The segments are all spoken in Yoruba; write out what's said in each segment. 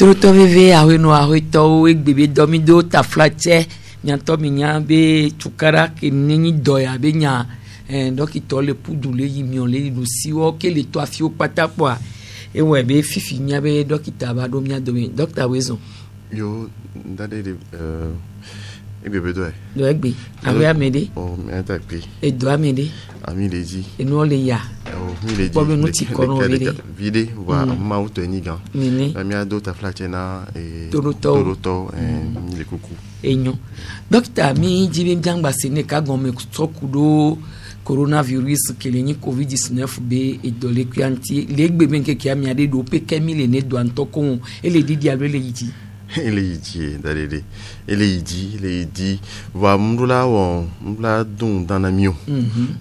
Toto veve ahweno ahweto egbebe domido ta flache nyanto minya be tukara ke nini doya be nya donc itole pudule yimion le lusiwo ke le to afio patapwa ewe be fifi nya be dokita ba do mia do docteur Wezo yo ndade de egbebe do do egbe awe amede o mi ata pe e do amede ami leji enu le ya o mi leji bo be no ti kono vide wa ma auto ni gan mi ado ta flache na toroto mi le kuku enyo docteur mi jibe jangba sene ka gon me sokudo coronavirus kelenyi covid-19 be edole kwanti legbe benke ki amiade do pe kemile ne do antokon ele didi alo ele yiti ele yiti dalede ele yidi wa mrula wo mrula dun danamio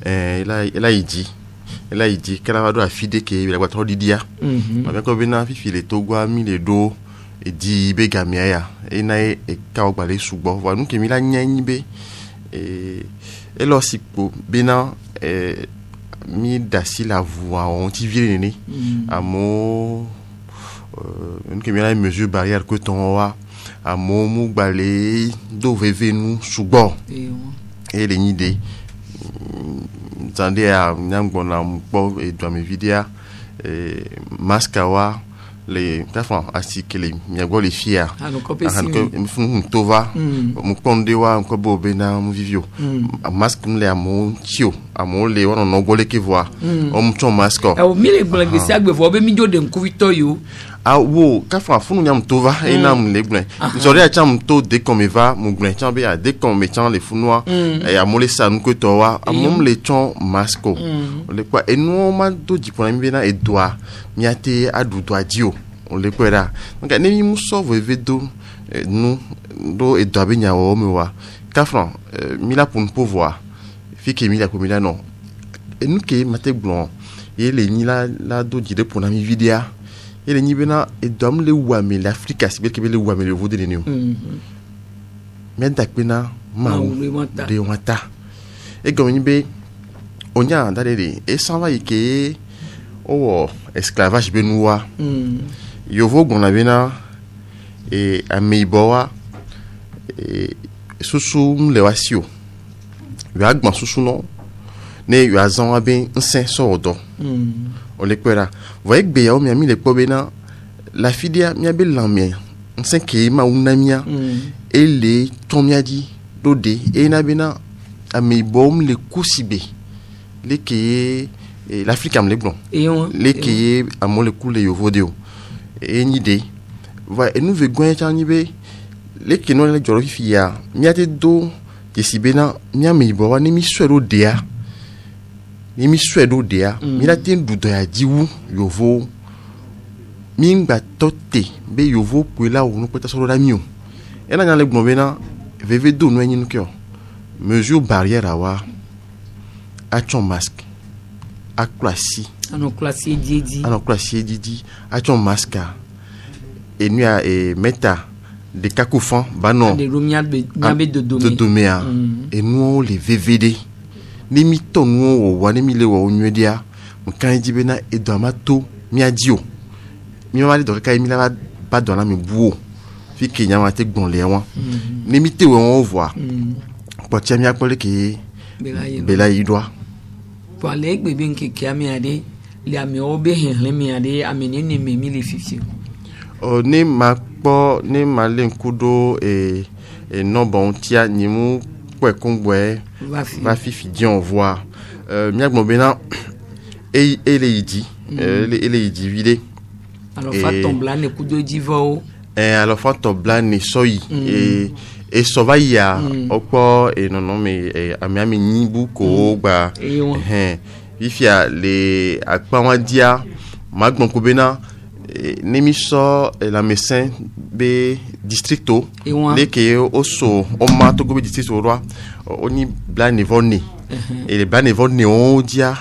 ela yidi kala wa do afide ke la gwa didia ma be ko bina fifi le togwa mi le do edi be gamia ya ina e ka ogba le sugbo wa nu ke mi la nyanyi be elosipo bina mi dasi la voix on ti vie ni amo une première mesure barrière que ton wa amo mu gbale do veve nu sugbo et les idées tande a nyambo na mpo e do mi vidia masque wa les enfin ainsi que les miago les fiers tova mu konde wa ko bo bena mu vivio masque le amo tio amo le wono no gole ke voix o mu ton masque o mi le blanc se agbe vo be mi jo de nkuvito yo wo ka fa funu nyam tova e na mu le blanc so re cham to de comme va mu blanc cham be a de comme cham le funwa e amo le sanu ko to wa amo le ton masque le quoi e no ma do di pona mi bena e doa mi ate adu doa dio on le kwera donc ne mi muso vedo nous do e doa be nya o me wa ka fran mi la pour pouvoir fi ke mi la ko mi la non e nu ke mate blon e le ni la do di de pona mi vidia e le ni bena e dom le wa me l'Afrique asibel ke be le wa me le vodé ni mais dak bena ma de wata e gomi be onya dalele e sanva ike o esclavage benua yovo gona bena e ameiboa e susu lewasio yo agban susu no ne yo azan aben nsen sodo o le kwera voye gbe ya o mi ami le po bena la fidia mi abe lamia nsen ke ma unamia ele tomiadi dode e na bena ameibom le kusibe le ke l'Afrique am le blon le ke amon le kule yo vodeo e ni de va e nou ve gwen chani be le ke no le joro fi ya mi ate do ke si bena mi ameibo wa ni mi swero dea mi la tin du do ya diwu yo vo mi ngba tote be yo vo kwela wo no peta so da mi o e na le blon bena veve do no enyi no kyo mesure barrière awa a ton masque a classé didi a ton masque et nous a meta de kakofan banon de lumia de domea et nous les VVD ni mi ton nous wa ni mi le wa onyedia mo kan di bena e do amato mi adio mi ma le do ka mi la ba do na mi buo fi ke nya ma te gbon le won ni mi te we won voir potia mi akole ke bela idwa pour aller bébé qui a mis à des les amis obéir les mis à des amener ne me mille fifi o ne ma po ne ma le nkudo et non bon tia ni mu kwe kongwe va fifi di on voit mi agbo bena e le yidi le yidi vide alors fa tombla ne kudo divo alors fa tombla ne soyi et sovaya opo et non mais ami nibu ko gba ifia le akpawadia magbon ko bena nemiso la médecin be districto le ke oso o ma to go be districto roi oni bla nevoni et les bla nevoni on dia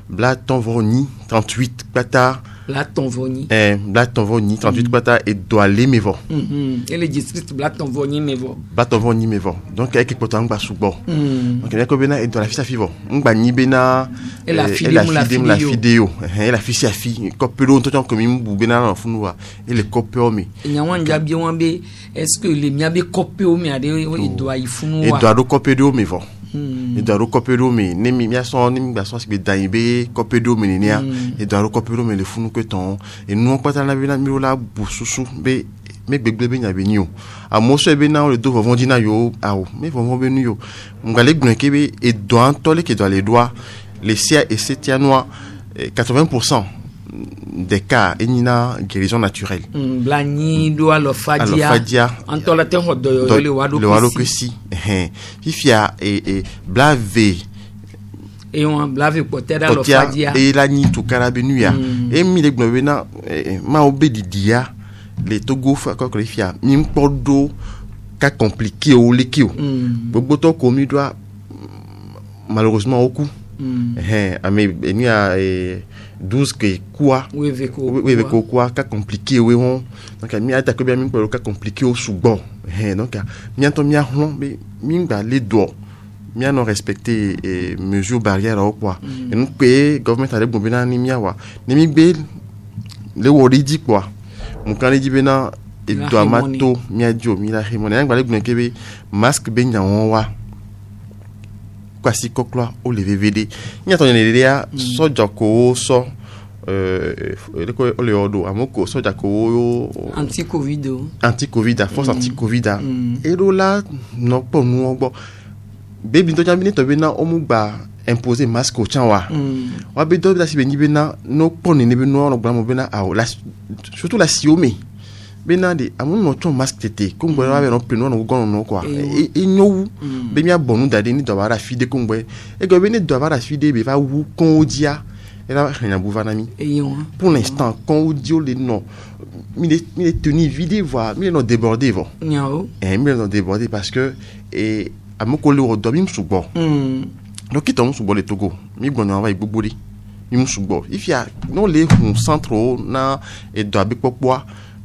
bla ton voni 38 plata Blatonvoni. Blatonvoni 38 kwata et doale mevo. Et le district Blatonvoni mevo. Blatonvoni mevo. Donc avec poto ngba subo. Donc il y a ko bena et doale fisa fivo. Ngba ni bena et la vidéo. Et la fisi afi ko pelo to comme imbu bena na funwa et le copé mi. Nyawan jabi wambe est-ce que les miabe copé o mi ade et doa ifunwa. Et doa do copé do mevo. Et doa do copé do mi ne mi son ni ngba so be daibe copé do mi ni et doa do copé do mi le funu que ton et nous pas na bena mi la bususu be me gbegbe be nya be ni o amoso be na le do vovon dina yo awo me vovon be nu yo ngale gbon ke be et doa tole ke doa les doigts les cia et setianois 80% des cas enina guérison naturelle blani doa lo fadia antola te hodo le wado que si fifia et blave et on blave potera lo fadia et la ni to karabenuya et mi le gbon be na ma obedi dia les togo fa ko fia mi podo ka compliqué o le kio gbogbo to ko mi doit malheureusement au coup mais il y a 12 que quoi oui avec quoi cas compliqué oui on donc mi ata ko bien mi ko cas compliqué au subo donc mi anto mi ahon mi ngba les doigts mi non respecter mesures barrières au quoi et nous payer government avec bon bena ni mi awa ni mi be le wori di quoi mon kan le di bena et doit mato mi adio mi la remone ngba le gbon kebe masque be nya won wa kwasi koklo o le VVD ni atonye ne dia soja ko so ko o le odo amoko soja ko anti covid a force anti covid e do la no po nu ogbo baby to jambi to be na o mu gba imposer masque o chan wa be do da si be ni be na no po ni be no gba mo be na surtout la siome benade amun no ton masque tete kongbo wa be no peno no gono no kwa e nyowu be mi abonu dade ni do bara fide kongbo e go be ni do bara fide be va wu kon odia e la rien bouva nami pour l'instant kon odio le non mi les tenir vide voir mi no déborder vo nyao mi no déborder parce que et amoko le o do mi msubo donc qui tombe msubo le Togo mi gbonu wa igbobori mi msubo if ya no le hun centre na e do abikpopo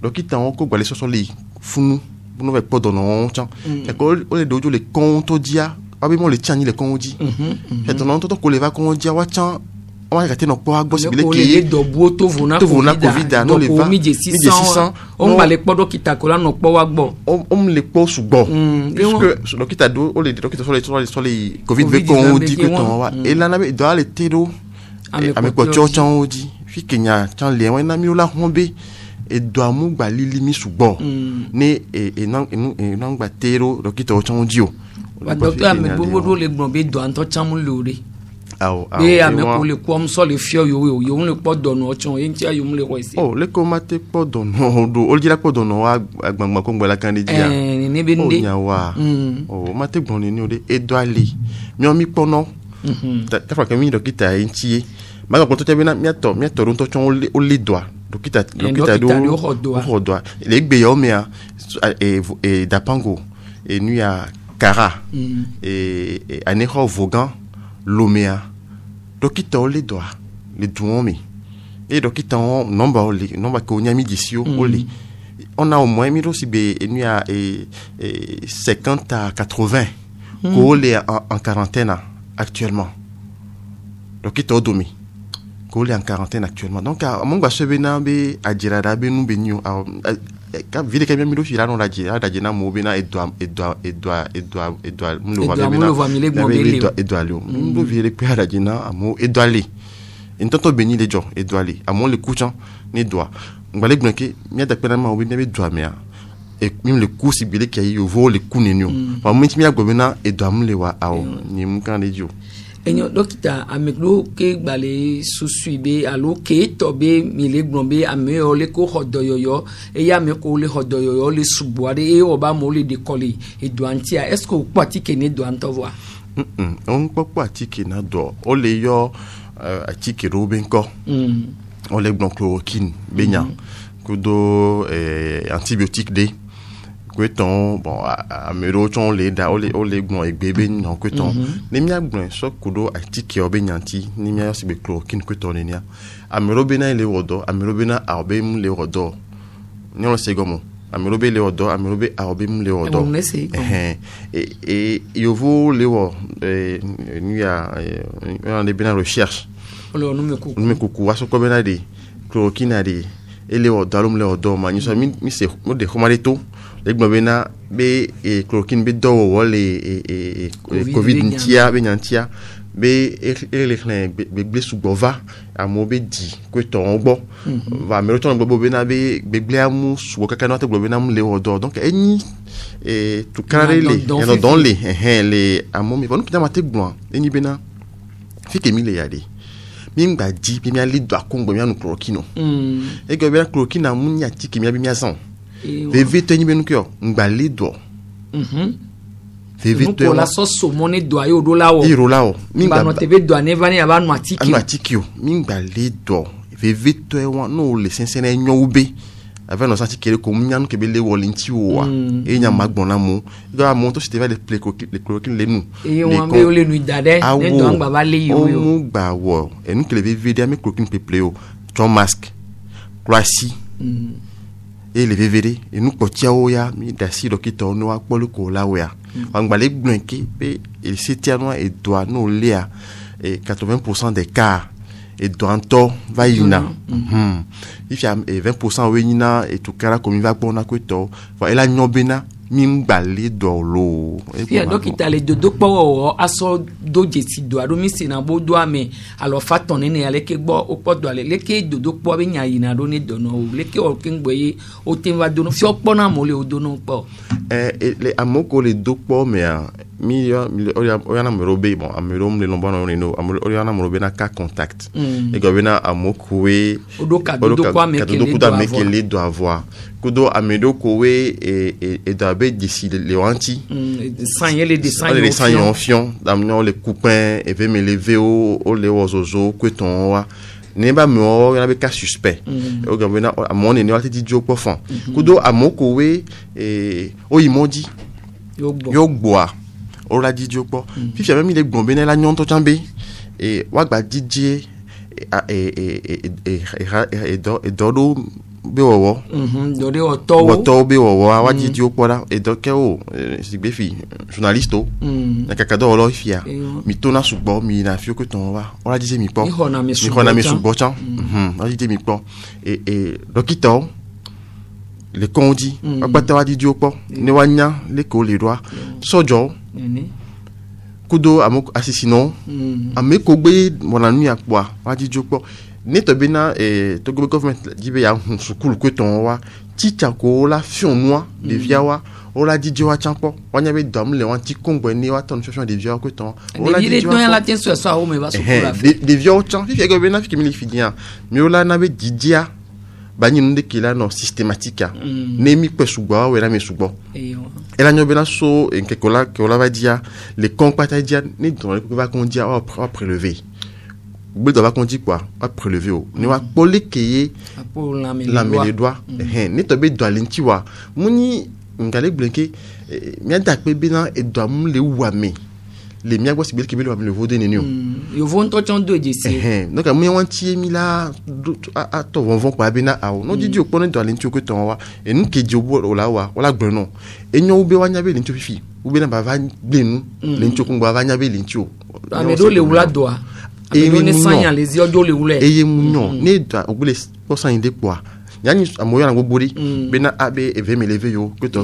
donc il t'en encore les sur les funu pour nous pas dans non tiens et quand on les dojo les comptes dia abimo les tiens les comptes dit et ton ton ko les va compte dia wa tiens on va rater nos pas possible que do boto vona covid non les va mi 600 on va les podo qui ta kola no po wa gbo on les po subo puisque donc il t'a do on les donc sur les covid ve compte dit que ton wa et là na be do les tero avec quoi tiens dit fi kenya tiens les wa na mi la hombe et doit mu gba lilimi subo ne e nan gba tero dokita o chan dio wa docteur me bobo le gbon be do anto chan mu lore e ame ko le ko so le fio yo le po do no chan e ntia yo mu le ko isi le ko mate po do no do o jira po do no agbangba ko ngba la kan dia ne be nde mate gbon ni o de e do ale mi o mi pono ta fa kan mi dokita e ntie ma ko to te be na mi ato ron to chan o le doa dokita do rodoa les gbeomea et dapango et nu à Kara et aneho Vogan Lomea dokita les doigts les douomi et dokita nombre ko nyami disio oli on a au moins miro si be nu à 50 à 80 ko les en quarantaine actuellement dokita odomi ko les en quarantaine actuellement donc mon gba sebena be adjirada be nu be nyu ka vile ka mi do fira no daji na mo be na edwa mu lo va be na edwa le mu vile pe daji na amo edwa le ntonto beni le jo edwa le amo le kuchan ni doa ngba le gbonke mi ada pe na ma o be na be doa me a et même le coup si bile ki yo vo le coup nenyo wa mo ntimi agbo be na edwa mu le wa awo ni mu kan le jo enyo dokita ameklo ke gbale susuibe alo ke tobe mile gbonbe ame o le ko hodoyoyo e ya me ko le hodoyoyo le subuade e oba mo le de coller e douantia est-ce que o pati ke ne douanto voir on pati ke na do o le yo atike robenko o le gbon chloroquine benya ko do antibiotique de que ton bon a mero ton le da o le gbon egbebe non que ton ni mi agbon so kudo ati ki obe nyanti ni mi ayo be chloroquine que ton ni a mero be na le wodo a mero be na a obe mu le wodo ni on se gomo a mero be le wodo a mero be a obe mu le wodo et yo vo le wo ni a on est bien en recherche no me kuku waso ko be na de chloroquine a de ele wodo alum le wodo ma ni so mi se mo de komare to le gbobena be chloroquine be do wo le covid ntia be nyantia be ele kne be sugova amo be di ko to ngbo va me reton gbobo be na be gle amu sugo kaka no te gbobo na mu le wodo donc eni tout carré les dans les amo mi vonu kidama te gbon eni be na fi ke mi le yade mi ngba di bi mi ali do akongbo mi anu chloroquine e go be chloroquine amu nya ti ke mi abi mi asan veve to ni benu kyo ngbali do veve to la soso money do ayo do lawo iro lawo mi ngba no teve do ane vani aba no atikio mi ngbali do veve to e won no le sensene enyo ube ave no santi kere ko munyanu ke be le wolinti wa e nya magbon na mo ga mo to se teve le chloroquine le nu e won be o le nu idade ne do ngba ba le yo yo mo gba wo e nu ke le veve de ame chloroquine peple o ton masque croissy et les VVD et nous potia oya mi dasi dokito no akpolu ko lawe angbale gblenke pe il setiano et doit no lea et 80% des cas et doanto va yina if ya 20% wenina et tout kara comme va bona ko to va ela nyobena mi ngbale do lo ya dokita le dodo po aso doje ti do ado mi sina bo do ame alo faton ne ale ke gbo o po do ale le ke dodo po be nya yina do ni do no le ke o ke ngboye o te va do no fi opo na mo le o do no po le amoko le do po me mi o ya na merobe bon amerom le lomba no no o ya na merobe na ka contact e go be na amoko we o do ka do kwa me ke le do avoir kudo amedo kowe et d'abe d'ici les anti sans les dessins en fion d'amener les coupins et veut me lever au les ozozo que ton wa ne ba me o ya be cas suspect o gavena a mon ene wa ti di jo profond kudo amoko we o imodi yo gboa o la di jo po fi fi même il gombe na la nyon to chambe et wa gba DJ et do be wowo do de oto be wowo awa di opola e do ke o si be fi journaliste o na kakado olo fia mi to na sugbo mi na fi ko ton wa o la di mi po mi hona mi sugbo chan o di mi po et dokito le kondi agbata wa di opo ni wa nya le ko le roi sojo kudo amoko asisino ameko gbe mona nu akwa wa di opo ne to bena to government dibe ya sukulu ko ton wa teacher ko la fion noa de viawa o la di wa champo wanya be dom le wan ti kongbo ni wa ton fion de viawa ko ton o la di wa la tin so o me va sukulu la de viawa chan fi go bena fi ke mi fidia mi o la na be didia ba ni nde kila no systématique ne mi pe sugbo we la me sugbo e la nyo bena so en ke ko la va dia les compata dia ni don va kon dia o prélever Boule va qu'on dit quoi à prélever ni wa polekeye la me les doigts ni to be do alintiwa muni ngale blinke mi adakpe bina e do am le wame le mi agbo sibel kebele wame le vode nenio yo vont to chon do disi donc amu yan tie mi la a to von kwa bina awo no didi okpo do alintiwo ko ton wa e nu keji obo o la wa wala gbonu enyo ube wanya be lintiwo fifi ube na ba va gbenu lintiwo ko gba va nya be lintiwo amedo le wula doa et ne sanya les yeux de l'oulé et mignon ne da obule pour ça inde quoi yani amoya na gbori bena abe eve me lever yo que ton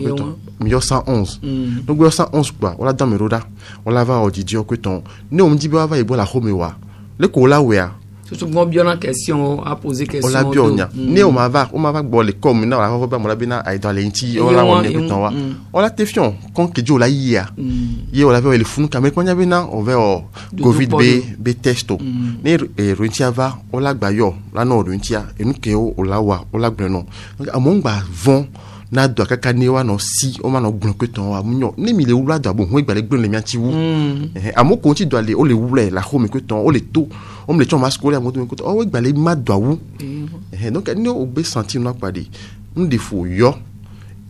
mi 111 donc 111 quoi on la dans me roda on la va au didio que ton ne on me dit ba va e bo la homewa le ko la wea surtout bon bien en question à poser question on la bionia ne on ma va bo le comme na la va mo la bena ai dans lenti on la on est que ton wa on la tefion kon ke jo la yia ye on la va le funu kamel ko nya bena on va covid b testo ne runtia va on la gba yo la no runtia e nu ke o la wa o la gbe no amon gba von na do kaka ne wa no si o ma no gbon ko ton wa munyo ne mi le wura do bon gba le gbon le mi anti wu amoko ti do ale o le wura la home ko ton o le to o me le chon masco le amoto ko o gba le ma do wu donc ne o be sentir no pade un défaut yo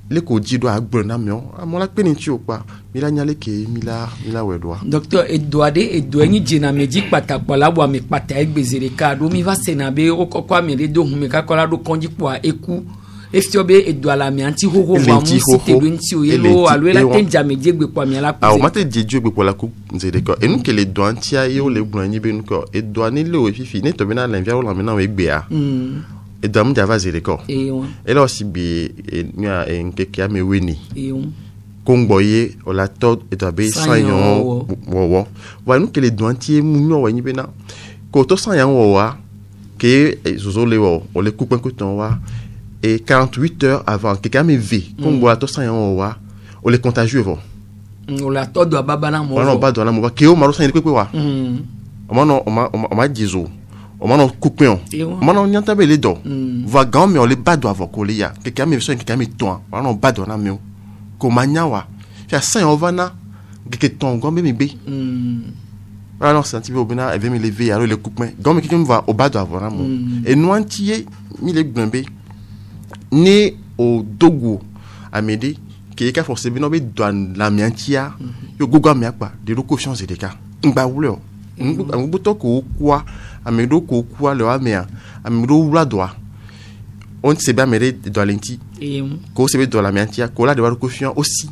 le ko ji do agbo na mi o amola pe ni ti o pa mi la nyale ke mi la wedwa docteur Edouard ni jina meji patapọ la wa mi pata egbezere ka do mi va senabe o kokwa mi re do hun mi ka kola do konji po eku efiobe Edouard la mi anti ho wa mu site do nti o yelo alo la tenja meji egbe po mi la ko o mate jeju egbe po la ko nzere ko enu ke le do anti aye o le gbon yin be nu ko Edouard ni le o fifi ni to be na la nvia o la mi na o egbe a et dame d'ava zéréko et là aussi bi nya nkeke ame weni kongboye o la tod et abe sanyon wo wa nous que les douantiers munyo wa nyibena ko to sanyan wo wa ke zozo le wo o le coupe un coton wa et 48 heures avant que ame v kongbo la to sanyan wo wa o le contagieux wo o la tod do baba na mo wa ba do na mo ke o maro sanyan pepe wa o ma dizo o mano coupon o mano nyanta be le do va gan me o le bado avoko le ya ke me so ke me ton o no bado na me ko manya wa ya san o vana ke ton gan me be ah non senti be obina e ve me lever alors le coupon gan me ke me va o bado avona mo e no antier mi le gbembe ni o dogo amedi ke ka force be no be do la mi antia yo gogo mi apa de lo confiance de ka ngba wule o ngbuto ko kwa amedo ko kwa le amea amedo wula doa on se ba mere do lenti ko se be do la mentia ko la de ba ko fian aussi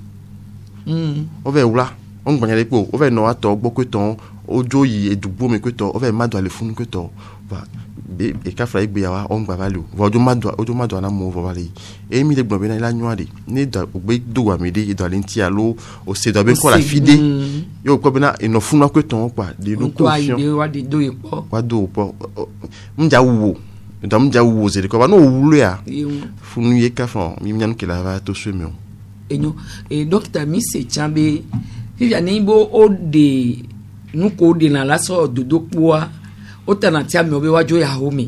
o ve wula on gbanya le po o ve no ato gbo ko ton ojo yi edugbo me ko to o ve ma do le fun ko to va e ka fra igbe yawa on gba valu va ojo ma do na mo va vale e mi le gbo be na la nwa de ni do gbe do wa me de do lenti alo o se do be ko la fide yo ko be na ino fun ko ton pa de lo ko fian wa de do ipo wa do po mja wo do mja wo ze ko ba no wulo ya funu ye ka fon mi nyan ke la va to swemio enyo e docteur mi se chambe viviane bo o de nu ko de na la so dodo poa o tanatia mi obe wajo ya homi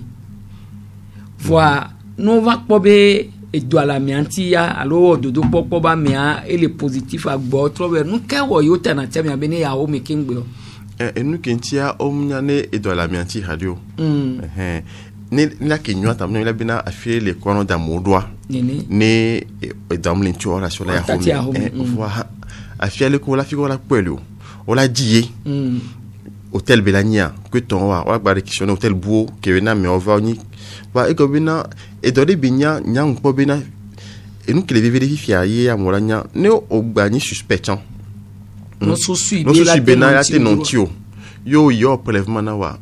voi no va pobe Edouard la mi anti ya alo dodo popo ba mi a ele positif agbo trobe nu ke wo yo tanatia mi abene ya homi kingbe e nu kentia o mnyane Edouard la mi anti radio ni la kenyo tamno la bina afie le kono da modwa ni damlin tu ora sur la homi voi afie le ko la figo la pelo o la die hôtel Belania que ton wa ba réquisitionner hôtel Buo que vena me on va ni va e ko bina e do de binya nyang po bina e nous que les vérifier hier à molanya ne o gba ni suspect no so sui bena la te non tio yo prélèvement na wa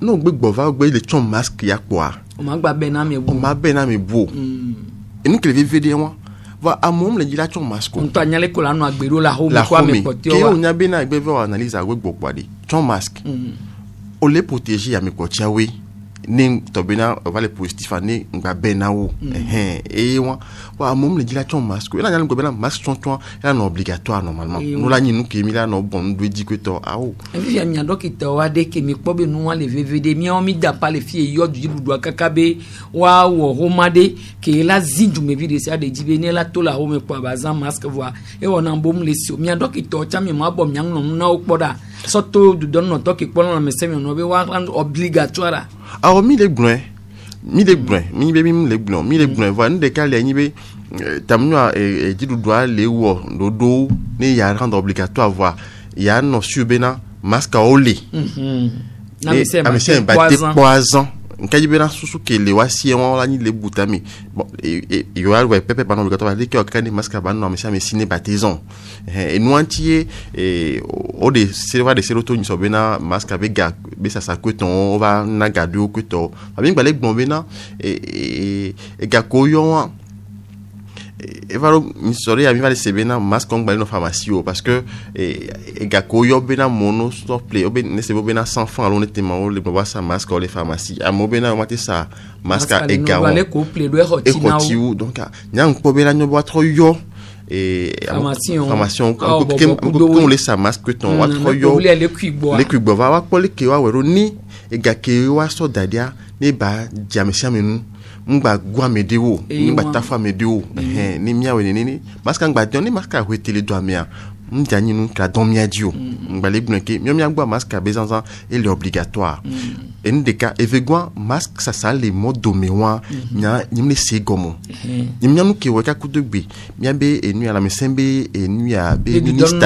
no gbe gbova gbe le chon masque ya kwa o ma gba bena me buo e nous que les vérifier wa va amom le dila chon masque on to anyale ko la no agbero la ho me kwa me potio wa ke o nya bena gbe va analyse agbe gbogbo de chon masque o le protéger ya me ko chawe ni to bena va le positif ani ngba bena wo e wa amom le dila chon masque la nyale ko bena masque chon la no obligatoire normalement no la nyi nu ke mi la no bon do di ko to awo e vi nya docteur wa de ke mi po be nu wa le vvd mi o mi da pa le fie yo du du akakabe wa wo homade ke la zindu me vide sa de jibe ne la to la ho me po bazan masque voi e wona bom le si mi docteur cha mi ma bom nyang no na okpoda soto du don no to ke po na me se mi no be wa obligatoire alors mi le blin mi le blin va de cas les nibe tamno e di doit le wo dodo ne ya rendre obligatoire voir ya no subena masque ole na me se poison nkaji bena susu ke le wasi won la ni le butami bon yo a ouais pepe pendant obligatoire de que kan masque ba no me se me signer baptison et nous entier et o de serva de sérotonine so bena masque avec ga be ça coton on va na gadu coton bien balé bon bena et ga koyo e varo mi sori a mi vale sebena masque on balé no pharmacie parce que e ga koyo bena mono stop play o ben ne se bena sans fan alon nettement le boba sa masque les pharmacie a mo bena mate sa masque e ga o donc nyang po bena no bo trop yo et formation qu'on laisse sa masque ton wa trop yo le cuibo va wa pole ke wa wero ni e ga ke wa so dadia ne ba jamesha menu ngba gwa medewo ngba tafa medewo ni mia we ni masque ngba don ni masque a wetele do amia m'diani nous la domia dio m'balé blanqué miam yangba masque à bezanzan il est obligatoire et nous des cas évégouan masque ça les modes doméwa nya nyimle segomo nyimnya nous ki weka kudugbi miabe enu à la mesembe enu à be ministre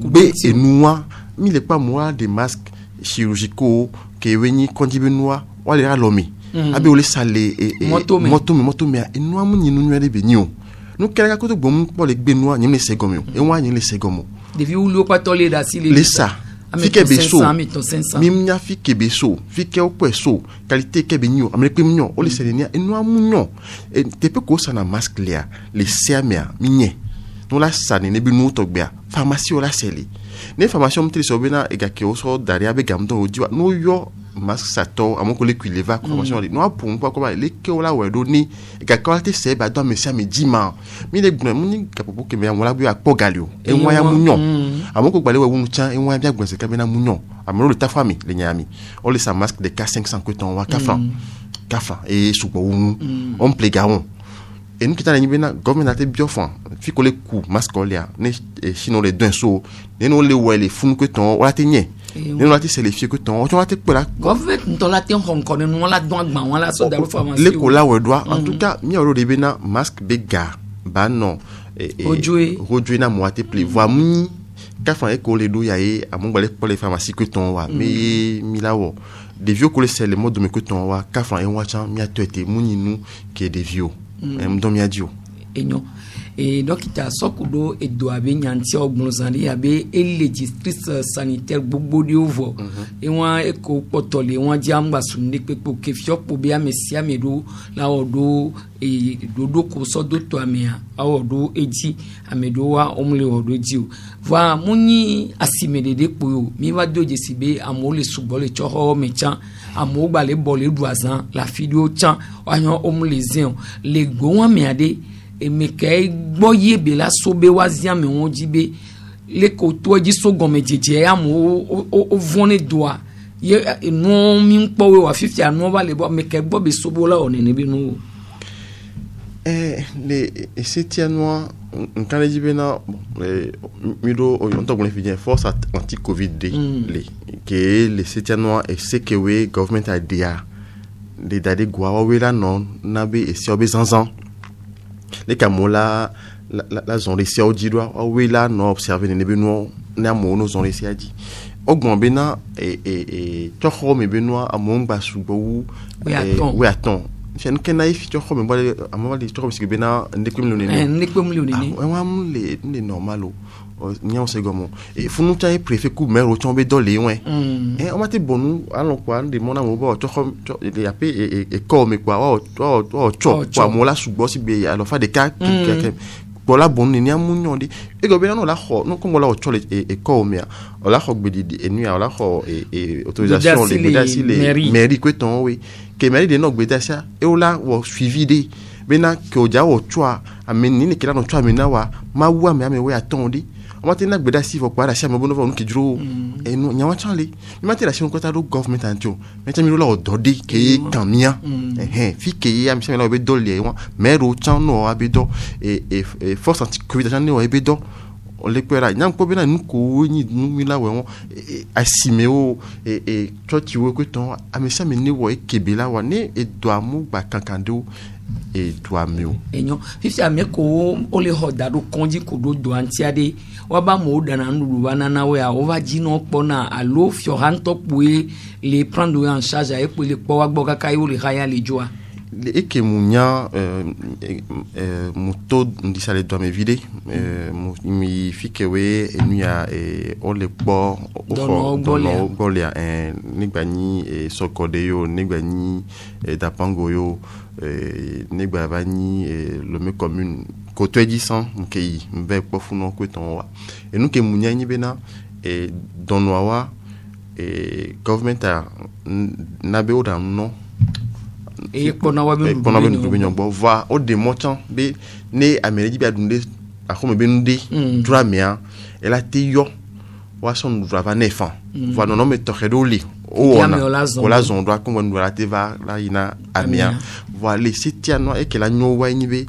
be enua mi le pas moi des masques chirurgicaux que veni kondibenoa wale alomi abi ole sale moto me enua mu nyinu nwa de benio nous kera ko to bom pour les benoa nyimle segomo enwa nyimle segomo devi ulo patole da si les ça fike beso mimnya fike beso fike opweso qualité ke benio amle pemnyo ole selenia enua munyo te pe ko sana masque lia les sermia minye nous la sane ne binu to gbia pharmacie ola seli ne pharmacie on tele sobena e ga ke o so daria be gamdo o diwa no yo masque sato amoko le kuileva pharmacie no pour quoi comme le ke ola wedo ni e ga qualité se ba do mesia me dima mi le gbon mu ni kapopo ke me wala bi akpo galio e nwa ya munyo amoko gbale we wunu chan e nwa bia gbon se ka be na munyo amoro le ta famille le nyami o le sa masque de K500 que ton wa kafa e supo wunu on plegaron et nous qui t'en avons gouvernement a été bien fin fi que les coups mascolia ne sinon les deux sauts ne nous les ouais les fous que ton on a tenu ne nous a été c'est les filles que ton on a été pour la gouvernement on l'a été encore nous la doit on la so dans formation les colla ouais doit en tout cas mi oro de bena masque bega ba non rejouer na moitié plus voir mi ka fa e ko le do ya e amon balé pour les pharmacies que ton wa mais mi la wo des vieux coller c'est les modes de que ton wa ka fa e wa chan mi a tete muni nous qui est des vieux mdomia dio enyo et donc il t'a sokudo et doit be nyanti ogbonzandi abe législatrice sanitaire gbogbo di ovo et won e ko potole won di amba sunni pepo ke fiokpo be amesia medo la odo e dodo ko so do to amia awodo eji amedo wa omle odo ji o va muni asimede de po mi wa doje sibe amole subole choho mechan amo gba le bole duazan la video chan ayan omle zin le gbo mi ade et me kay boye be la sobe wazia me won jibe le ko to ji so gomme jeje am o vone doa ye no mi npo we wa 50 anu ba le bo me kay bo be sobo la onene bi no les septièmement quand les jibe na mido on to gon fi force anti covid les que les septièmement et c'est que we government a dia de dade gwa we la non na be e si obe zanzan les camola la zone ici au didois oui là non observer ne benoît na mo no zone ici a dit ogbon bena et toko me benoît a mon ba subo oui attends je ne connais pas toko me ba a mo ba toko parce que bena ndekwe mloni wa le normal nyan segomo et funu cha préfet coup maire o tomber dans les ouais et on m'a dit bon nous allons quoi de mon amour ba toko il a pe et comme quoi quoi mo la subo si be alors fa de cas pour la bonne ni amunyo di e go be na la ho no ko la o chole e comme la ho gbe di e nu la ho et autorisation les mairie que ton oui que mairie de no gbe da sia e o la wo suivi de bena que o ja o chwa ameni ni kila no chwa mena wa ma wa me ame we atondi on m'a tena gbeda si fo kwa da sia me bono fo nki duro e no nya wa chale mi ma tena si on ko ta do government antio me ta mi lo la dodi ke kamia fi ke ya mi se la be doli wa me ro chan no abedo e force anti covid jan ne o abedo on le kwera nyam ko bena nu ko ni nu mi la we won asimeo e choti we ko ton amesa me ne wo e kebela wa ne e do amu gba kankando et toi mieux et non fifi ameko ole hoda do konji ko do antiade wa ba mo dana ndu banana we a over jino pona alo fioranto poué les prendre en charge et pour les po wa gbo kaka yo le haya le joa et que munya moto ndi sale do me vide mi fikewe enuya on le po o golia nigbani sokode yo nigbani dapango yo negba bani le me commune koto edison nkei mbe pofuno kweton wa et nous ke munya ni bena et donwa et government a nabe o dan non et pona wa be bon va au démontant be ne amérique bi adunde akome be nde dramia et la teyo wa son drava nefan va non me tokedoli o la zone doit comme on doit te va la ina amia voilà les sitiano et que la nyo wa ni be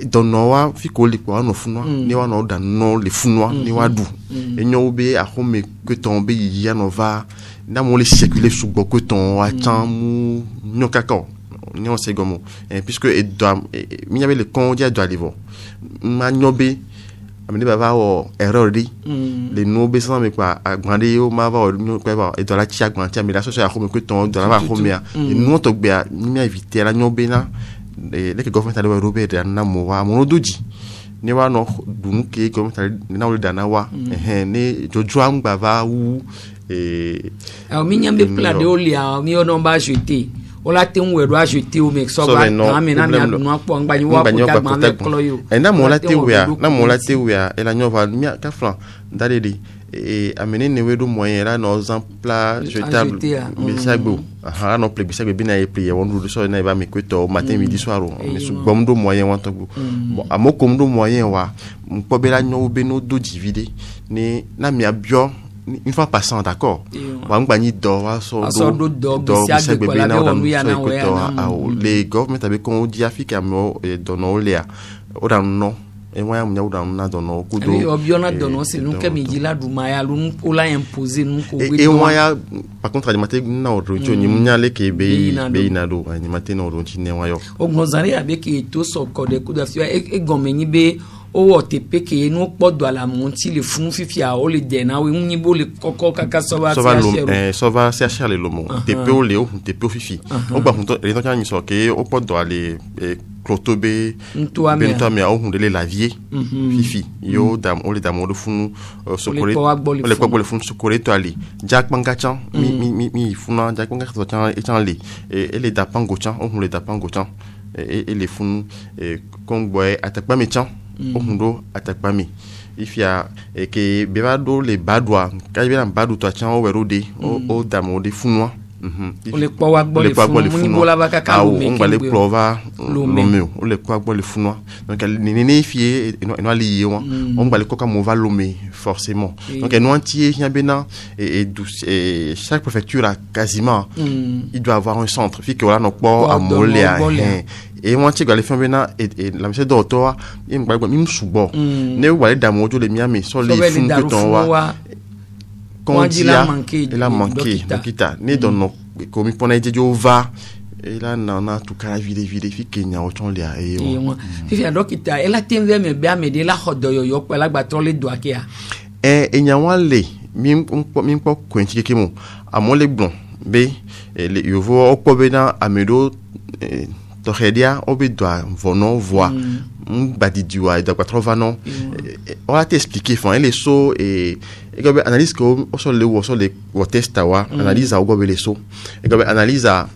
donowa fi ko le kwa no funwa ni wa no da no le funwa ni wa du enyo be a home que ton be ya no va na mo le circuler sous beaucoup ton a chan mu nyokaka nyon segomo puisque et doit mi avait le condia doit aller ma nyobe amene baba o erreur di les nobe sans me quoi agrandi o ma va o quoi et dans la tia grantia mais la so ya home que ton dans la va home ya et nous to be mi éviter la nyobe na le government ale wa robe da na mo wa mo doji ni wa no dunu ke government ale na o da na wa ni jojo am baba wu alors mi nyambe pla de olia mi ono ba jeter o la te nwe do a jeter o me so ba na mi na mi adu apo ngba ni wa ko ta ma me kolo yo na mo la te wea e la nyova mi ka flan daledi et amener ne wedo moyen là nos emplois jetable bisagbo aha no ple bisagbo bi na e ple won do so na ba me kweto matin midi soir mais su bomdo moyen wan to bon amokomdo moyen wa mpo be la nyo be no do divide ni na mi abio une fois passant d'accord wa ngba ni do wa so do bisagbo bi na o les government avec on dit afrique mo dono lea o da no et moi on a na dono kudo et obiona dono c'est nous que mi la dumaya lu on l'a imposé nous ko et moi ya par contre animateur na o rocho ni munya le ke be na do animateur na o rocho ne wa yo ognozari avec to so ko de kudo afia e gomeni be o wo te peke no podo ala monti le funu fifia o le dena we munyi bo le koko kaka so va chercher le lomo te pe o le o te pe o fifi o gba funto le ton kan ni so ke o podo ale clotobe bento me a o hundele lavier fifi yo dam o le dam o funu sokore o le kwa le funu sokore to ali jack bangachan mi funa jack bangachan to e chan le e le dapango chan o hun le dapango chan e le funu kongboy atakpa me chan o hundo atakpa me ifia ke bevado le badwa ka bela badu to chan o werode o dam o de funwa o le kwa wa gbo le funu bola ba kaka o ngba le plova lomé o le kwa gbo le funwa donc ni fie no ali won o ngba le koka mo va lomé forcément donc no entier bena et chaque préfecture a quasiment il doit avoir un centre fi que voilà no po amolia et moi tu les bena et la monsieur docteur il ngba mi subo ne wa le damojo le miami so le fun que ton wa il a manqué dokita ne donno comme pona ejo va et là na tout cas vide fi Kenya o ton lia e won fi dokita ela tenve me bia me de la hodo yo pe la gba ton le do akia enyan le mi po kwenti kemo amole gbon be le yovo opo be na amedo to hedia obi do vono voix badidiwa da 80 ans on a t'expliquer enfin les so et gobe analyse ko so le testa wa analyse a gobe les so et gobe analyse a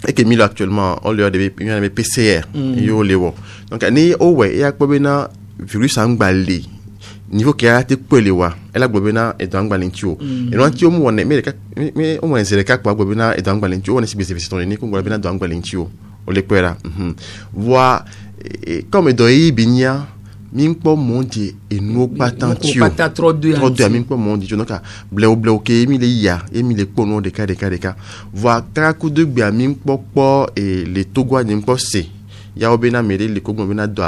et que milo actuellement on leur devait une PCR yo lewo donc ni o we ya gobe na virus angbali niveau qui a été kwelewa ela gobe na e do angbali ntio e no ntio mu wona me o mo enzele ka kwa gobe na e do angbali ntio wona spécificité ni ko gobe na do angbali ntio o le kwera voi comme doyi binia minpo mondi et no patantio trop de minpo mondi donc bleu ke mi le ya emi le pono de ka voi traku de bia minpo po et le togwa nimpo se ya obena mele le kogo bena do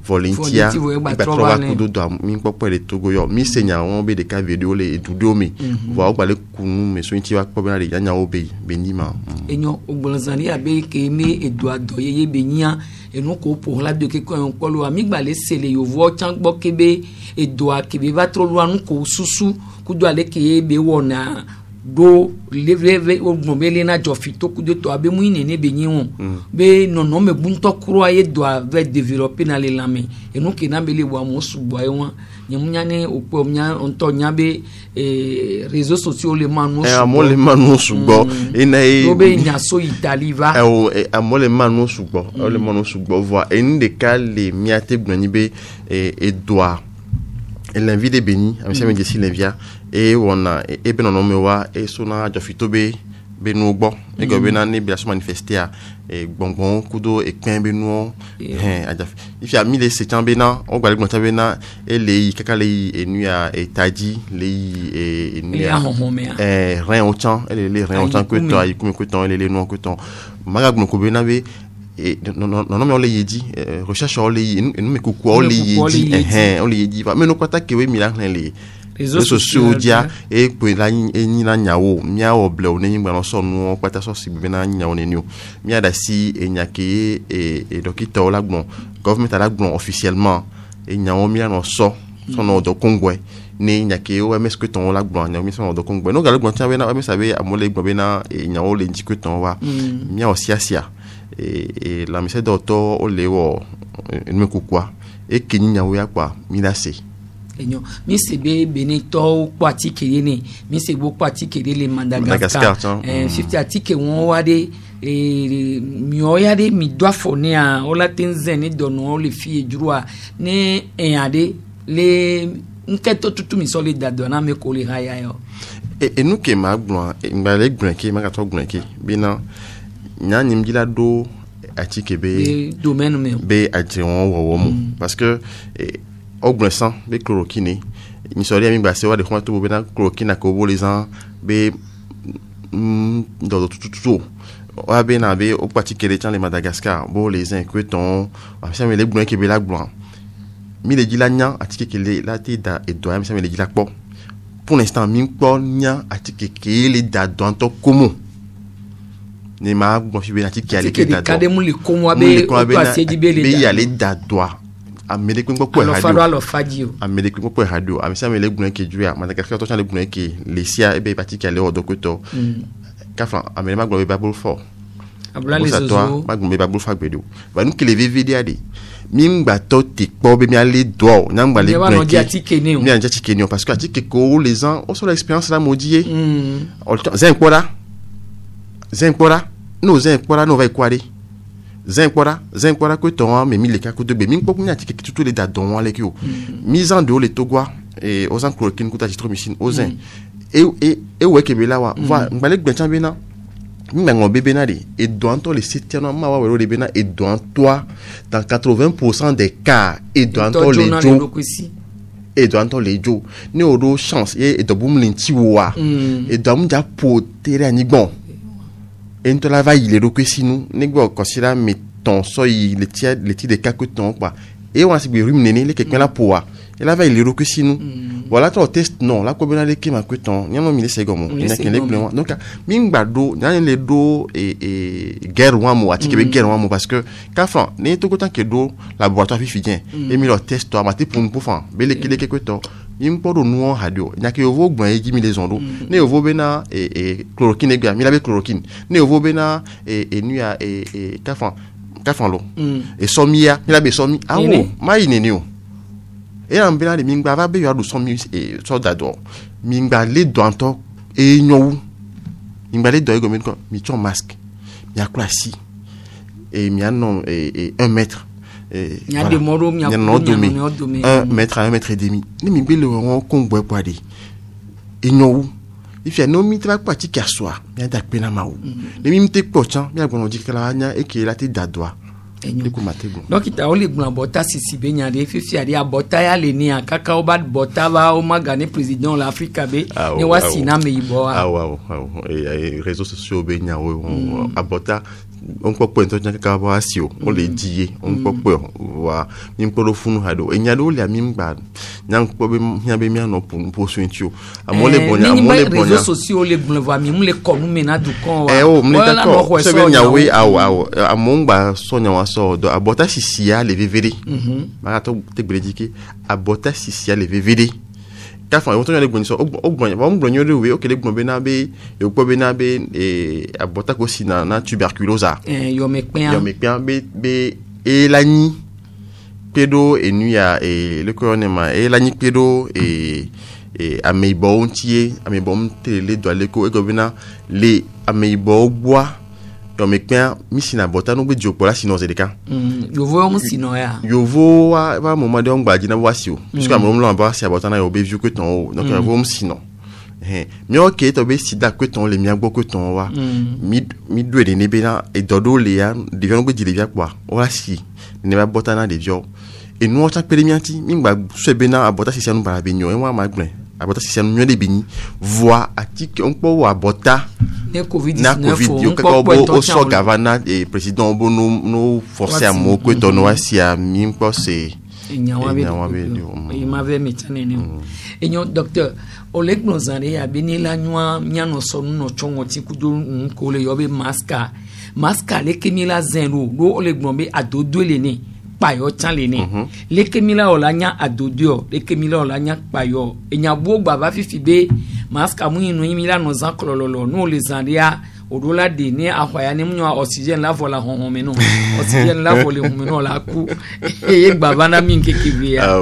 volunteer ba trova kudo do minpo po le togo yo mi senya on be de ka video le edudo mi voi o le kunu me so nti wa po bena le nya obe benima enyo ogbonzani abe ke mi eduado ye benya et nous pour la de quelque un polo amigba les sele yo vo chan gbo kebe e do akebe va trop loin nous ko susu ku do ale ke be wona do leve o gbomele na jofito ku de to abe mu nene be nyin be non me bunto kuro aye do ave développer na le lame et nous ke na bele wa mo subo aye won nyamunya ne opo nya onto nya be réseaux sociaux le manu subo le manu subo ina do be nya so Italie va le manu subo le manu subo voit en de cas les miate gbani be et doit et l'invite béni monsieur me dit Livia et on a et ben on mewa et sona jofito be benu gbo e go be na ni bia so manifester e gbongbon kudo e pin benu ajaf if ya mi le se chambe na o gba le gbon chambe na e le kaka le enu ya e taji le enu ya rien au champ le rien au champ que to ay comme que to le no que to maga gbon ko be na be et non mais on les dit recherche on les nous me coucou on les dit on les dit mais nous kwata ke we mi la les réseaux sociaux dia et puis la ni na nyawo miawo ble o ni ngba no so nu kwata so si bi na nyawo ni o mi ada si e nyake et dokita la gbon government la gbon officiellement e nyawo mi no so no do kongwe ni nyake o mes que ton la gbon nyawo mi so do kongwe no ga gbon tia we na me sabe amole gbon be na e nyawo le ndi que ton wa mi o siasia et la mise d'auto o lewo me kukwa e kini nyawo ya kwa mi la se enyo mi se be benito kwati kene mi se bo kwati kene le Madagascar 50 atike won wa de mi oya de mi doit fourner a o la tenzeni dono le fille droit ne en ade le nketo tutu mi so le dado na me ko le haya yo et nous ke ma gbon ngba le gbon ke ma ka to gbon ke bina nya nyimgila do atike be domaine me be adjon wo mo parce que ogresan be chloroquine ni sori ami gba se wa de ko to be na chloroquine ko bo les gens be do tout wa be na be o pratique les gens les Madagascar bo les inquiétants ça me les blancs qui be la blanc mi le dilanya atike ke le la te da et doit ça me le dilak pour l'instant mi ko nya atike ke le da don to comment ni ma bon fi be atike ale ke da do le komo be o passe di be le da le da doit amele kwen ko radio amele kwen ko radio amisa mele gbon ke juya Madagascar to chan le gbon ke le sia e be pratique ale o dokoto kafan amele ma gbon be babul fort abula les ozo ma gbon be babul fort bedo ba nou ke le vvd ade mimba to tikpo be mi ale do nyamba le gbon ke mi anja tikeni parce que atike ko les gens o so l'expérience la modie zen kwora no va kware zen kwara ko ton mais mi le ka ko de be mi ko nya tike tout les dadon wa le ki o mise en dehors les togwa et aux en chloroquine ko ta citromycine aux et ouais ke be la wa va ngbalek gben chambe na mi ngo bébé na de et dans tous les sites ma wa we le be na et dans toi dans 80% des cas et dans tous les jours et dans tous les jours ni o chance et do bum linti wa et do mu ja potere ani bon et nous la va il est requesi nous nego considère mais ton so il tient les tirs de cacoton quoi et on a si ruminer les quelqu'un la poa et la va il est requesi nous voilà ton test non la ko bena le ki ma coton nyama mi le segomo ina ken le blanc donc mingba do nan le do et guerre wa mo atike be guerre wa mo parce que ka fan ne to kotan ke do laboratoire fi bien et mi le test to amate pour fan be le ki le coton im podo nou radio nyake ovo gbon e gimi les ondo ne ovo bena et chloroquine ga mi la be chloroquine ne ovo bena et nuya et kafan lo et somia mi la be somi awo ma ineni o et en bena de mingba va be yo do somi et so dado mingba le doanto e nyowu mingba le do e go mi ko mi ton masque mi aklasi et mi anon et 1 mètre il y a des moros mi a 1 mètre à 1 mètre et demi ni mi be le won kongbo poade enyo if ya no mi tra pratique à soi mi da pe na mawo le mi te pochan mi agbon di kala nya e ke la te dadwa donc ita o le gbon bota sisi be nya de fifi ade abota ya le ni akaka o bad bota ba o magane président l'Afrique be ni wasi na me ibo et réseaux sociaux be nya o abota on peut point to nyaka ba asio on le die on peut wa mi mpolo funu hado e nyado le amimba nyang ko be nya be mi ano pour sointio amole bonya réseaux sociaux le bon va mi mu le ko mu na du kon wa o mu d'accord se be nya we amongba so nya wa so do abota sisia le vvd ma to te bredike abota sisia le vvd kafan on to le gbon so ogbon ba ogbon yo we o kele gbon be na be e ko be na be e abota ko si na tuberculose yo me kpen be e lani pedo e nuya e le coronema e lani pedo e ameibo ontie ameibo tele do le ko e go be na le ameibo gboa yo me kpen mi sina bota no be jopola sino zedeka yo vo mo sino ya yo vo wa mo ma de on gba jina wasio puisque mo lo ba si bota na yo be vieux que ton donc yo vo mo sino mi ok to be sida que ton le mi agbo que ton wa mi do de ne be na e dodo le ya de vieux no be di le via kwa o si ne ba bota na de vieux et nous on chaque pele mianti mi gba so be na abota si sia no bara be nyo e wa ma gbren abota si c'est mieux de bini voix atik on peut abota na covid yo kako o so gavana et président bo no forcer à mo ko to no asi a mi ko c'est il m'avait mis tanene et non docteur olek no zare ya benila nwa nyano so no chongo ti kudo ko le yobe maska le kemila zero do olek no be adodo le ni payo chan le ni le kemila olanya adodo le kemila olanya payo enya bo gba ba fifi be maska mu inu imila no zan kololo no le zanria odola de ni akwaya ni mu oxygen la vola honhon me no oxygen la vola honhon me no la ku e gba bana min kekibi ya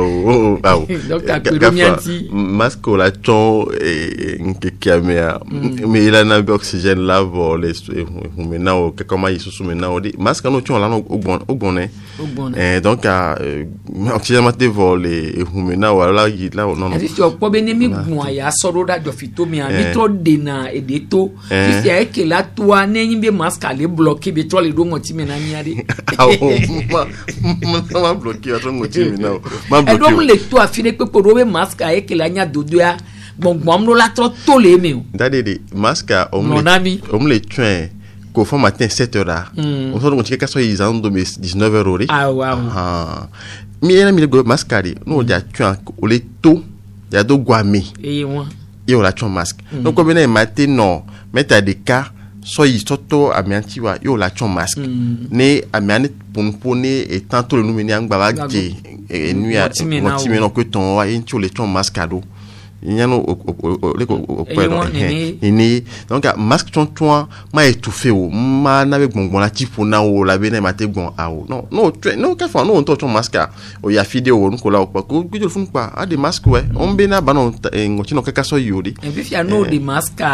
docteur Pedomianti masque la chon nkekiamea mais il a na oxygène la vola honhon me na o que comment il sous me na o di masque no chon la no ogbonne donc oxygène mate vola honhon me na o la non if you po be ni mi gun aya soro da jo fito mi an to de na e de to if ya ke la toi nenyi be masque ale bloquer be to le do ngoti me na nyari ma bloquer to ngoti me na ma bloquer e do le to afine pe po be masque e ke la nya dodo ya gbongbon lo la to le me o dadede masque on le train ko fo matin 7h on so ngoti ka so izan do 19h ah wow mi era mi le go masque no ja train o le to ya do guami e won et on la chon masque donc comme ben matin non mettre des cas so yi soto amianti wa yo la chon masque ne amiane ponpone et tanto le numeni angba ba je et nuit à motimeno que ton wa incho le chon masque ado nyano ni donc masque chon ma étouffé o ma na be gbongbon la tipo na o la be na mate gbon a o non ka fa non to chon masque o ya fide o nko la o pa ko gidol fun pa a de masque ouais on be na banon ngoti no ka so yodi et puis ya no de masque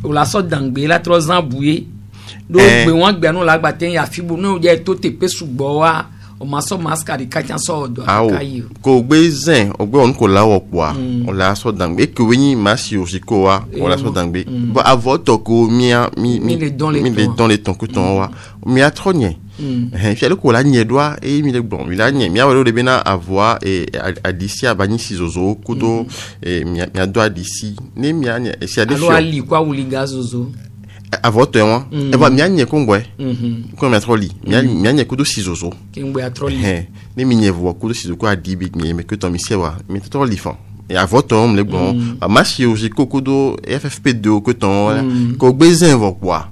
o la so dangbe la 3 ans boué do gbe won gbe no la gba ten ya fibo no je to te pe sugbo wa o ma so masque di ka chan so do akayi ko gbe zen o gbe on ko la wo po on la so dangbe e ko yin ma si o siko wa on la so dangbe bo avoto ko mi le don les ton ko ton wa mi a tronye fi ale ko la nye doa e mi le bon mi la nye mi a wolo de bena avoir et à d'ici à bani sizozo kudo e mi a doa d'ici ne mi a nye e si a de fi ali kwa wuli gazozo avoto wa e ba mi a nye ko ngwe ko mi a troli mi a nye kudo sizozo ke ngwe a troli ne mi nye vo kudo sizozo ko a dibi mi que ton mi se wa mi troli fon et à votre homme le bon a machi o jiko kudo FFP2 ko ton ko gbezin vo kwa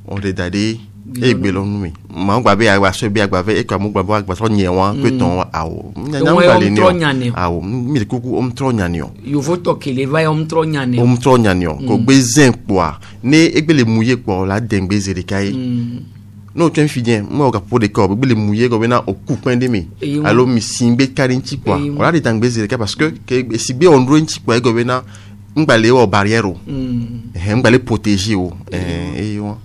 on le dade e gbe lo nu mi ma gba be agba so bi agba ve e kwa mo gba agba so nye wan pe ton awo nya gba le ni awo mi le kuku tro nyani o yo voto ke le vai tro nyani ko gbe zin poa ne e gbe le mouye po la dengbe zere kai no twen fidien mo ga po de ko gbe le mouye go na o ku pen de mi alo mi simbe karinti poa o la de dengbe zere kai parce que si be on ro nti poa go na ngba le o barrière o ngba le protéger o e won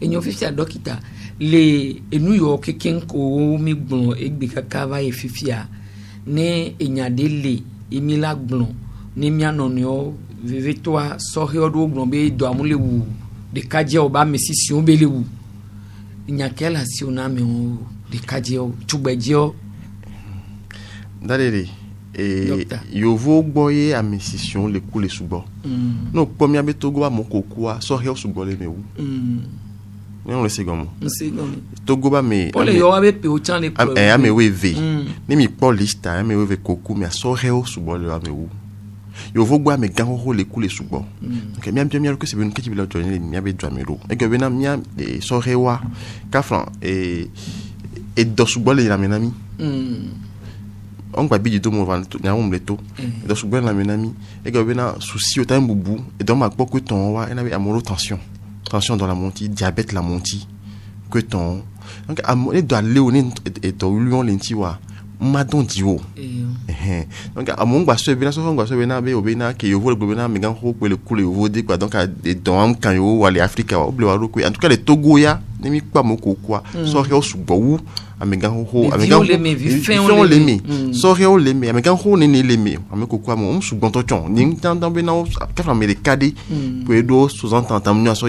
enyo fifia dokita le enu yo keken ko mi gbon egbe kakava e fifia ne enyade le emila gbon ne mi anoni o veve toi so he odo gbon be do amulewu de kaje oba mesisi o belewu nyakela si ona me o de kaje o tugbeje o dalele yo vo gboye a mesisi le ku le subo no pomia be togo ba mokokua so he o subo le mewu on le segomo togo ba me ole yo abe pe o chan le pro me we ve ni mi po lista me we ve koku mi so he o subo le ame wu yo vo gba me gan ho le ku le subo donc mi am ko se be nke ti bi lo join mi abe do ame ro e go be na mi so he wa ka fran e do subo le na me na mi on gba bi do mo van na mo le to do subo na me na mi e go be na souci o tan bubu e do ma poko ton wa e na be amoro tension dans la montie, diabète la montie, que ton. Donc, à mon doit léonin et ton lion lentiwa, madon dio. Donc, à mon basse, bien sûr, on va se venir au Bénin, qui vous le gouvernement, mais quand vous pouvez le couler, vous dites quoi, donc, à des dons, quand vous allez Afrique, en tout cas, les Togoya, n'aimez pas mon quoi, sortir sous Bou, amegan ho amegan ho lemi so he o lemi amegan ho ni lemi ameko kwa mo su gonto chon ni tan be na ka fa mercade pe do 60 ans tam so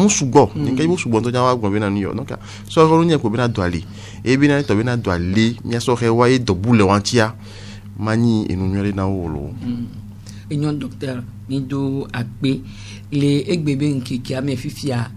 su go ni ka ibo su gonto ja wa gbo be na ni yo donc so ho ni ko be na do ali e bi na to be na do ali mi so he wa e do bule wantia mani enu nyore na wo lo enyon docteur ni do akpe le egbebe nkeke ame fifia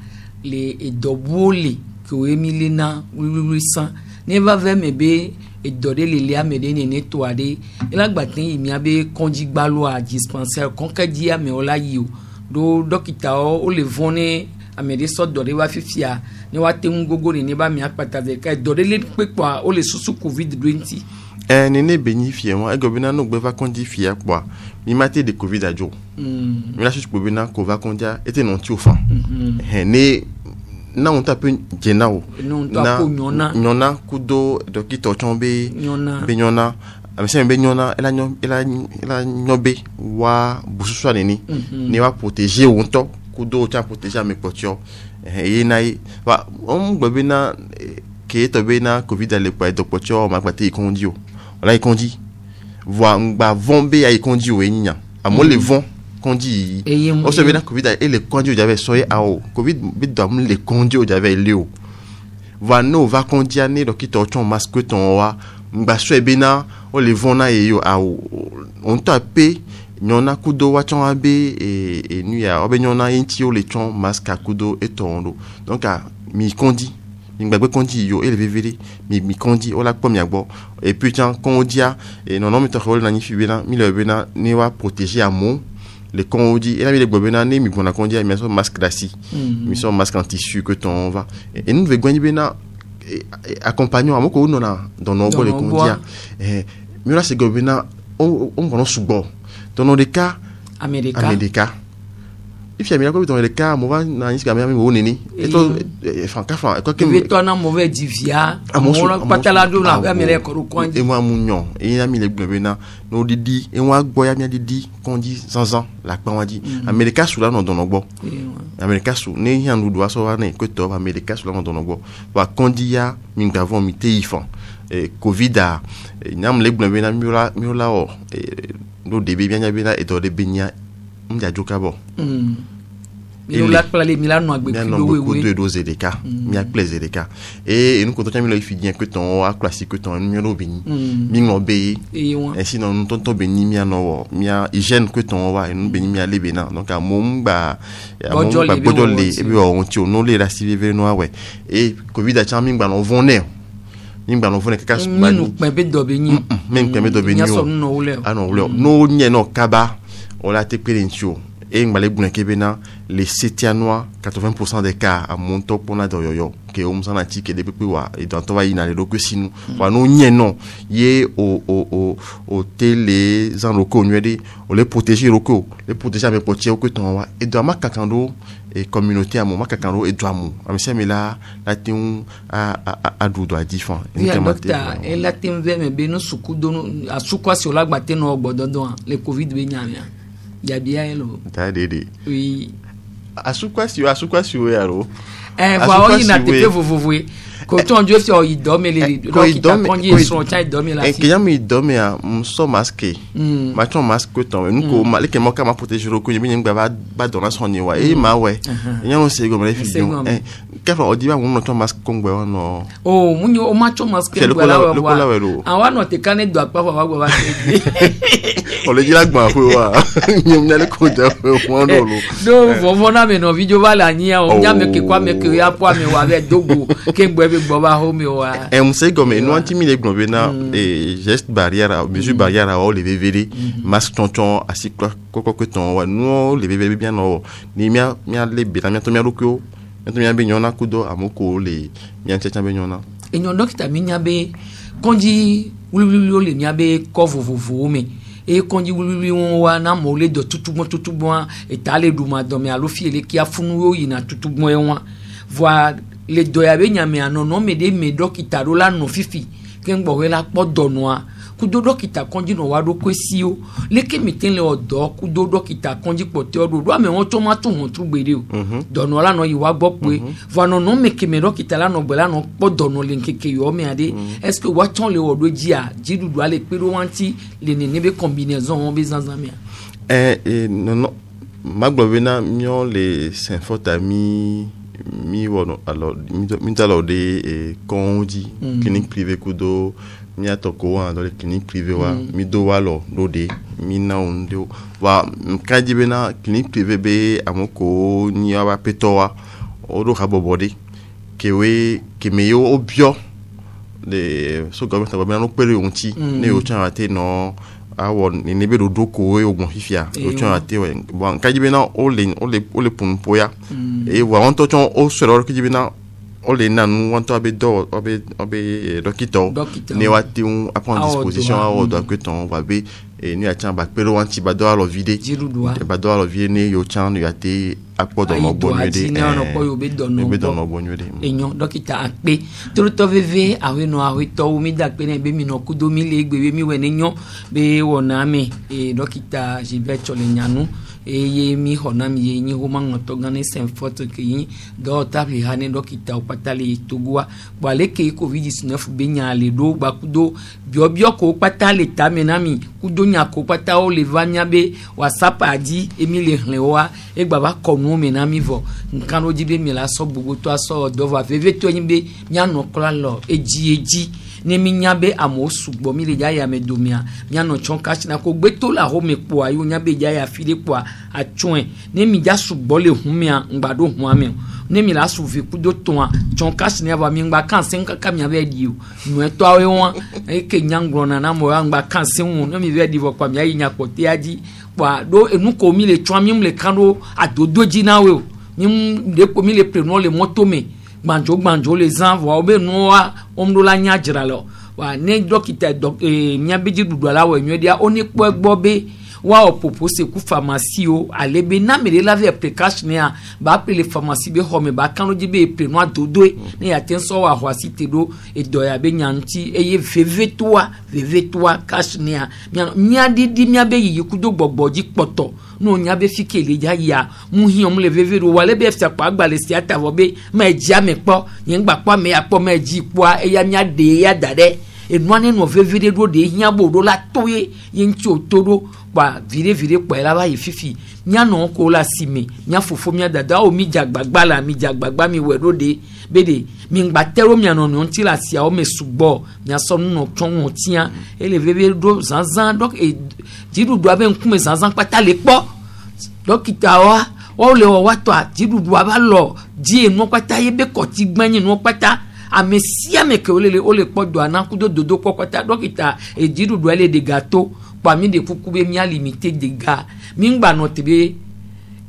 le edobole ko emilena wiwisan ne va ve mebe edode le amede ne nettoyer ela gbatin imi abe konjigbalo a dispensaire konkadi ame ola yo do dokita o le vone amede so dode wa fifia ne wa te ngogo ne ba mi apata de ka dode le pepa o le susu covid-20 nene bénifie moi egobina no gbe va condifia kwa mi mate de covid ajo mi la chuchu bobina ko va kondia était non ti ofan ne na on tape jenao na nyona kudo dokito chombe be nyona amese be nyona ela nyobe wa bususwa neni ne wa protéger onto kudo cha protéger ame potio e nai wa on gbe na ke to be na covid ale pa do potio ma pate ikondio wala ikondi voa ngba vombe ya ikondi o enya amo le vent kondi o se be na covid et le kondi o j'avais soye ao covid bit do le kondi o j'avais leo va no va kondi ane do ki to chon masque ton wa ngba so be na o le vent na e yo ao on tape nyona kudo wa chon abe e nu ya obe nyona enti o le chon masque kudo et tondo donc a mi kondi ngba kondi yo ele vevere mi kondi o la pom yagbo et puis tiens kondia et non mi to role na ni fibena mi le bena ni wa protéger amon les kondi et la mi le bena ni mi bona kondia mi so masque d'assi mi so masque en tissu que ton va et nous devons bena accompagnons amoko non na dans nos les kondia mi la se gobena on kono subo dans les cas America if ya mirako dans le cas mova na nisika mami mo neni eto franka quoi que veto na mauvais divia amora patala do na amere ko konji e mo amunyon e na mi le gbebe na no didi e wa gbo ya mi didi konji zanzan la pa wa di america sou la no don ogbo america sou ne yan lu do aso wa na ko to america sou la no don ogbo wa konji ya mi ngavon mi te ifan covid a nyam le gbebe na mi la o no debe bien ya bena e do de benya mja joka bo il la plale milano agbe beaucoup de doses de cas mi a plaisir de cas et nous quand on mi fi bien que ton a classique que ton mi no beni mi ngo be et sinon nous tonton beni mi no mi a hygiène que ton wa et nous beni mi a lebena donc a mom ba bodole et bi on ti no le rasive no we et covid a charming ba no vonne nimba no vone kaka manu mbe do beni mbe do beni no nye no kaba on l'a été pérencio et ngbalé bunekebena les setianois 80% des cas à monto pona do yoyo que on s'en ti que depuis wa et dans toi ina le que sinu wa no nye non ye o télé en loko nyede on les protéger loko les protéger avec potier que ton wa et dans ma kakando et communauté à moment kakando et doamu amse me la tin a do do difan et docteur et la tin ve me be no sukudo a sukwa si ola gbate no ogbododo le covid be nyamia ya bien hello ta dede oui asukwa si yaro va o ina te pe vovovoe ko ton jo fi o idome le dokita konji so cha idome la si que yami idome a so masque ma ton masque ton nu ko ma le ke mo ka ma protéger ko yemi ngba ba dona so ni wa e ma we yan se go me fi jon ke fa o di ba mo ton masque ko ngbe no o munyo o ma ton masque ngba la wa awa no te kan do apa fa wa gba ba o le jira gba fo wa nyem na le ko ja fo mo no lo do fo na me no video ba la nya o nya me ke kwa me ke ya po me wa be dogo ke ngbe be gbo ba ho me wa mo se go me no anti mi le gbo be na geste barrière mesure barrière o le vevere masque tonton asi ko que ton wa no le vevere bien no ni mi le be na mi to mi lokyo to mi be nyona kudo amoko le mi anche be nyona e nyon docteur mi nya be konji wulu le nya be ko vovovo me e konji wuli won wa na mo le do tutugbon e ta le du ma do me alo fi ele ki afunu yo yi na tutugbon e won voi le do ya be nyame anono me de me dokita ro la no fifi ke ngbo we la po do no a ku do dokita konji no wa do kwesi o le ke mi tin le odo ku do dokita konji pote odo do ame won to ma tun won tru gbere o do no la no yi wa gbo pe voi no no me ke me dokita la no gbe la no po do no le nkeke yo me ade est ce que wa ton le odo ji a ji dudu ale pe ro wanti le ne be combinaison on be zanzamia non magbovena mion les symphotamis mi wono alors mi talo de konji clinique privée kudo mi atoko dans les cliniques privées wa mi do wa lo de mi na on de wa kaji be na clinique privée be amoko ni wa peto wa o do habobode ke me yo obio de so government ba no pere onti ne o chan ate no awon ni be do ko e ogun fifia o chan ate wa kaji be na o le pun poya e wa on to chon o sero kaji be na ole na nous want to be docteur ne wati on à prendre disposition à ordre que ton va be et ni a tiens ba pero anti ba do alo vide ba do alo vie ne yo tiens ni ate apo do mo bonne de be do no bonne de enyo dokita akpe to veve awe no awe to mi da pe ne be mi no kudo mi le gbe mi we ne nyo be wona mi e dokita Gilbert Cholenyanu ye mi hona mi ye ni homa ngoto ngane sem photo ke yi do tabli hane dokita opatali tugwa wale ke covid-19 be nya le do ba kudo bio ko patali tamenami kudo nya ko pata o le vanya be whatsapp adi emile hlewa e baba konu menami vo nkano jibe mi la so bugo to aso do va veve to yin be nya no kla lo eji ne mi nya be amo sugbo mi le ya me domia nya no chon kashi na ko gbe to la ho me po ayo nya be ya file po a chon ne mi ja sugbo le humia ngbado hu ame ne mi la su fi kudo to a chon kashi ne ba mi ngba kan sen kaka mi ave di o no to awe won e ke nyangro na mo ngba kan sen won ne mi ve di vo kwa mi ayi nya ko te aji kwa do enu ko mi le chon mi le kando adodoji na we o mi de ko mi le preno le moto me gbanjo les envoie obe noa omdo la nya jira lo wa ne dokita nya beji dudu ala we nwe dia oni po egbo be wa opopose ku pharmacie o alebe na me la vie precaution ya ba appeler pharmacie be home ba kanu ji be pre no adodo ne ya tenso wa hwasi tedo edo ya be nyanti eye veve toi cash ne ya nya didi mia be yi kudo gbogboji poto no nya be fikele ya muhi om le veve ro wale be fsa pa gba le si atavo be ma eji ame po yin gba po me apo ma eji po eya mia de ya dade enwane no veve ro de hia bodo la toye yin ti otoro ba vire po la ba yififi nya no ko la sime nya fofo mia dada o mi jagbagba mi we ro de bede mi ngba tero mi no no ti la sia o me sugbo nya so no ton otia ele veve do zanzan donc e jiru do abe nkume zanzan pata le po dokita wa o le wa to jiru do aba lo ji enu pata ye be ko ti gbanyin no pata amesia me ke o le po do anakudo dodo pata dokita e jiru do ele de gâteau parmi des kukube mi a limité dégâts mingba no tebe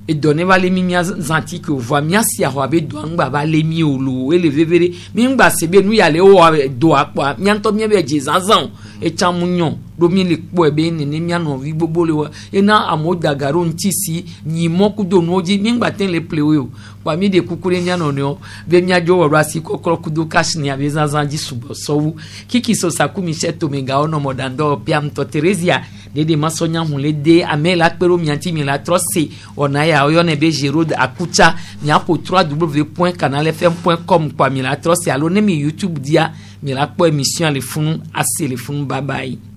e donné va les mi zanti que voit mi asia ho be do ngba ba le mi olo ele vevere mingba sebe nu ya le o do apa mi anto mi be jezanzan e chamunyon do mi le po ebe ni mi ano vi gbogbo le wa e na amoda garo ntisi ni mokudo noji mingba ten le plewo parmi des kukure nya no no be mi ajo wa rasi kokoro kudo cash ni abezanzan ji subo so kiki so sakumi cheto mega ono modando piam to Teresia de masonya hunle de amela pero mianti mi la trosé ona ya oyone be Gerode akucha mi apo www.canalfm.com kwa mi la trosé alo ne mi YouTube dia mi la po émission le funu assez le funu bye bye.